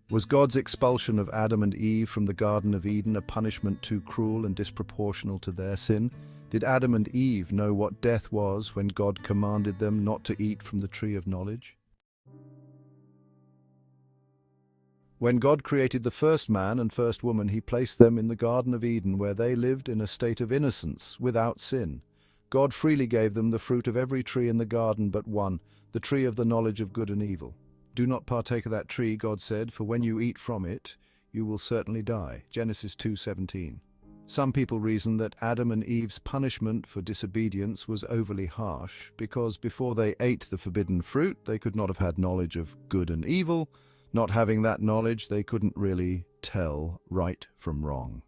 Was God's expulsion of Adam and Eve from the Garden of Eden a punishment too cruel and disproportional to their sin? Did Adam and Eve know what death was when God commanded them not to eat from the tree of knowledge? When God created the first man and first woman, he placed them in the Garden of Eden, where they lived in a state of innocence, without sin. God freely gave them the fruit of every tree in the garden but one, the tree of the knowledge of good and evil. Do not partake of that tree, God said, for when you eat from it, you will certainly die. Genesis 2:17. Some people reason that Adam and Eve's punishment for disobedience was overly harsh, because before they ate the forbidden fruit, they could not have had knowledge of good and evil. Not having that knowledge, they couldn't really tell right from wrong.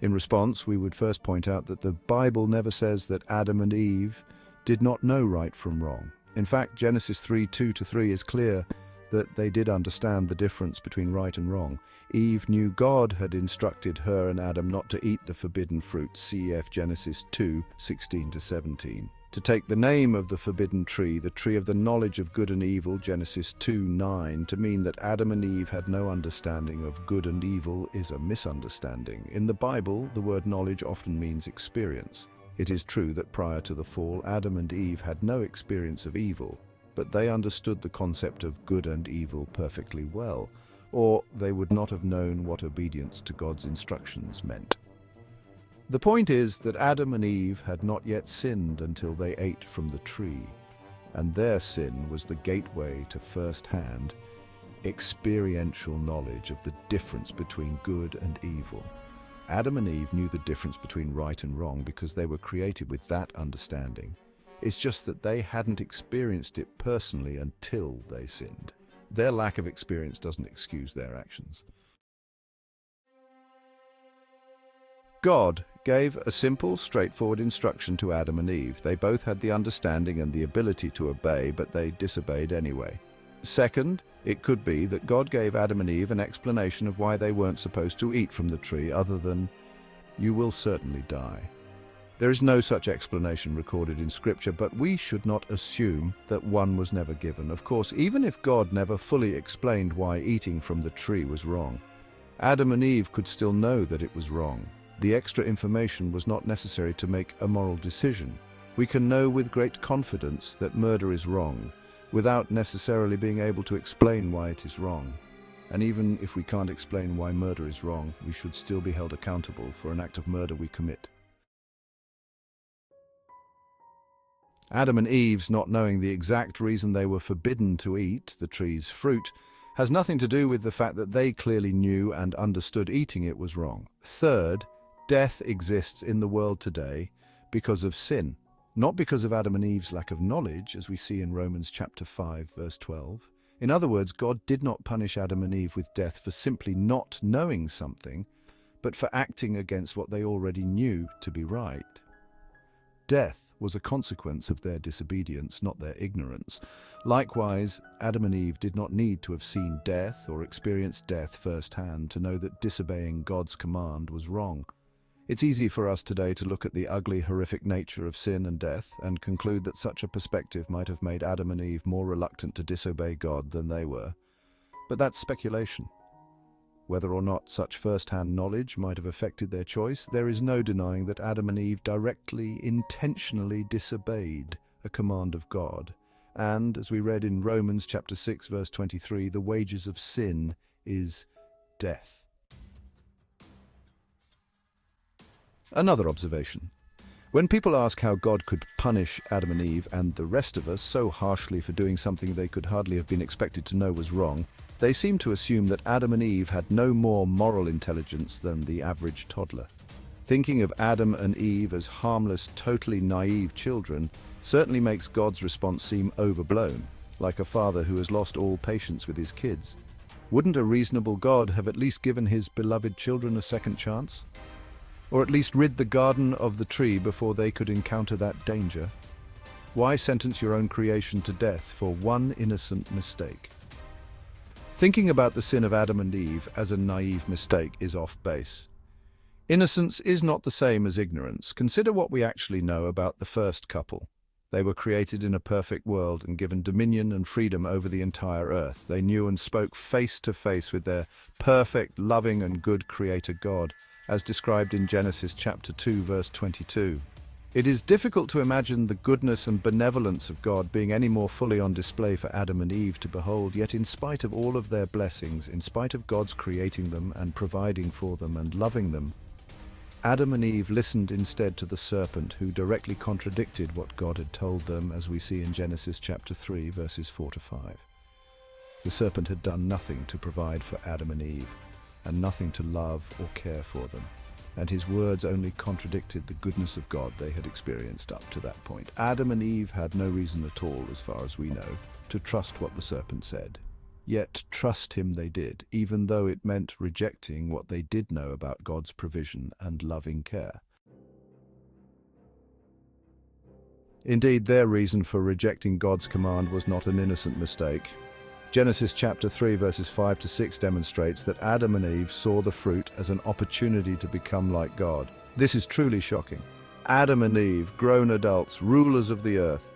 In response, we would first point out that the Bible never says that Adam and Eve did not know right from wrong. In fact, Genesis 3:2-3 is clear that they did understand the difference between right and wrong. Eve knew God had instructed her and Adam not to eat the forbidden fruit, cf. Genesis 2:16-17. To take the name of the forbidden tree, the tree of the knowledge of good and evil, Genesis 2:9, to mean that Adam and Eve had no understanding of good and evil is a misunderstanding. In the Bible, the word knowledge often means experience. It is true that prior to the fall, Adam and Eve had no experience of evil, but they understood the concept of good and evil perfectly well, or they would not have known what obedience to God's instructions meant. The point is that Adam and Eve had not yet sinned until they ate from the tree, and their sin was the gateway to first-hand, experiential knowledge of the difference between good and evil. Adam and Eve knew the difference between right and wrong because they were created with that understanding. It's just that they hadn't experienced it personally until they sinned. Their lack of experience doesn't excuse their actions. God gave a simple, straightforward instruction to Adam and Eve. They both had the understanding and the ability to obey, but they disobeyed anyway. Second, it could be that God gave Adam and Eve an explanation of why they weren't supposed to eat from the tree other than, "You will certainly die." There is no such explanation recorded in Scripture, but we should not assume that one was never given. Of course, even if God never fully explained why eating from the tree was wrong, Adam and Eve could still know that it was wrong. The extra information was not necessary to make a moral decision. We can know with great confidence that murder is wrong, without necessarily being able to explain why it is wrong. And even if we can't explain why murder is wrong, we should still be held accountable for an act of murder we commit. Adam and Eve's not knowing the exact reason they were forbidden to eat the tree's fruit has nothing to do with the fact that they clearly knew and understood eating it was wrong. Third, death exists in the world today because of sin, not because of Adam and Eve's lack of knowledge, as we see in Romans chapter 5, verse 12. In other words, God did not punish Adam and Eve with death for simply not knowing something, but for acting against what they already knew to be right. Death was a consequence of their disobedience, not their ignorance. Likewise, Adam and Eve did not need to have seen death or experienced death firsthand to know that disobeying God's command was wrong. It's easy for us today to look at the ugly, horrific nature of sin and death and conclude that such a perspective might have made Adam and Eve more reluctant to disobey God than they were. But that's speculation. Whether or not such first-hand knowledge might have affected their choice, there is no denying that Adam and Eve directly, intentionally disobeyed a command of God. And, as we read in Romans chapter 6, verse 23, the wages of sin is death. Another observation. When people ask how God could punish Adam and Eve and the rest of us so harshly for doing something they could hardly have been expected to know was wrong, they seem to assume that Adam and Eve had no more moral intelligence than the average toddler. Thinking of Adam and Eve as harmless, totally naive children certainly makes God's response seem overblown, like a father who has lost all patience with his kids. Wouldn't a reasonable God have at least given his beloved children a second chance? Or at least rid the garden of the tree before they could encounter that danger? Why sentence your own creation to death for one innocent mistake? Thinking about the sin of Adam and Eve as a naive mistake is off base. Innocence is not the same as ignorance. Consider what we actually know about the first couple. They were created in a perfect world and given dominion and freedom over the entire earth. They knew and spoke face to face with their perfect, loving and good Creator God, as described in Genesis chapter 2, verse 22. It is difficult to imagine the goodness and benevolence of God being any more fully on display for Adam and Eve to behold, yet in spite of all of their blessings, in spite of God's creating them and providing for them and loving them, Adam and Eve listened instead to the serpent, who directly contradicted what God had told them, as we see in Genesis chapter 3, verses 4 to 5. The serpent had done nothing to provide for Adam and Eve, and nothing to love or care for them, and his words only contradicted the goodness of God they had experienced up to that point. Adam and Eve had no reason at all, as far as we know, to trust what the serpent said. Yet trust him they did, even though it meant rejecting what they did know about God's provision and loving care. Indeed, their reason for rejecting God's command was not an innocent mistake. Genesis chapter 3 verses 5 to 6 demonstrates that Adam and Eve saw the fruit as an opportunity to become like God. This is truly shocking. Adam and Eve, grown adults, rulers of the earth,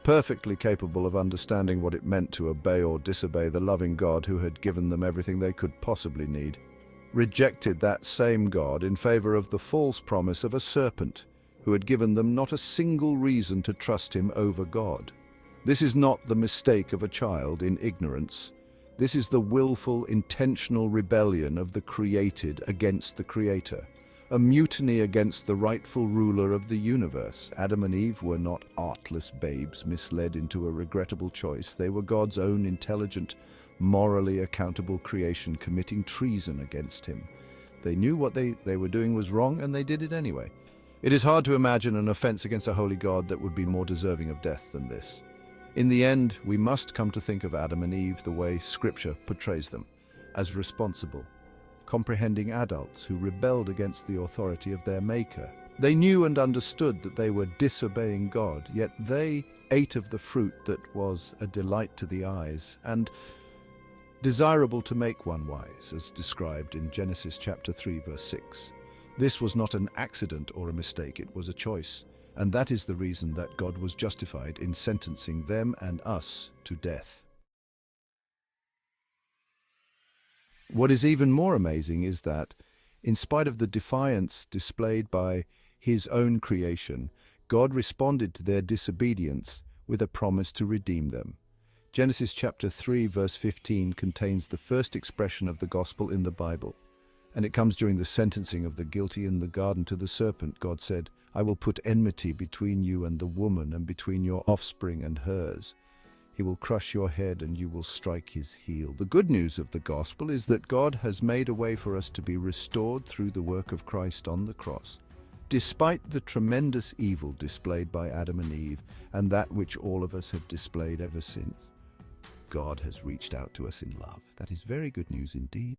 perfectly capable of understanding what it meant to obey or disobey the loving God who had given them everything they could possibly need, rejected that same God in favor of the false promise of a serpent who had given them not a single reason to trust him over God. This is not the mistake of a child in ignorance. This is the willful, intentional rebellion of the created against the Creator, a mutiny against the rightful ruler of the universe. Adam and Eve were not artless babes misled into a regrettable choice. They were God's own intelligent, morally accountable creation committing treason against him. They knew what they were doing was wrong, and they did it anyway. It is hard to imagine an offense against a holy God that would be more deserving of death than this. In the end, we must come to think of Adam and Eve the way Scripture portrays them, as responsible, comprehending adults who rebelled against the authority of their Maker. They knew and understood that they were disobeying God, yet they ate of the fruit that was a delight to the eyes and desirable to make one wise, as described in Genesis chapter 3, verse 6. This was not an accident or a mistake, it was a choice, and that is the reason that God was justified in sentencing them and us to death. What is even more amazing is that, in spite of the defiance displayed by his own creation, God responded to their disobedience with a promise to redeem them. Genesis chapter 3 verse 15 contains the first expression of the gospel in the Bible, and it comes during the sentencing of the guilty in the garden to the serpent. God said, "I will put enmity between you and the woman, and between your offspring and hers. He will crush your head and you will strike his heel." The good news of the gospel is that God has made a way for us to be restored through the work of Christ on the cross. Despite the tremendous evil displayed by Adam and Eve, and that which all of us have displayed ever since, God has reached out to us in love. That is very good news indeed.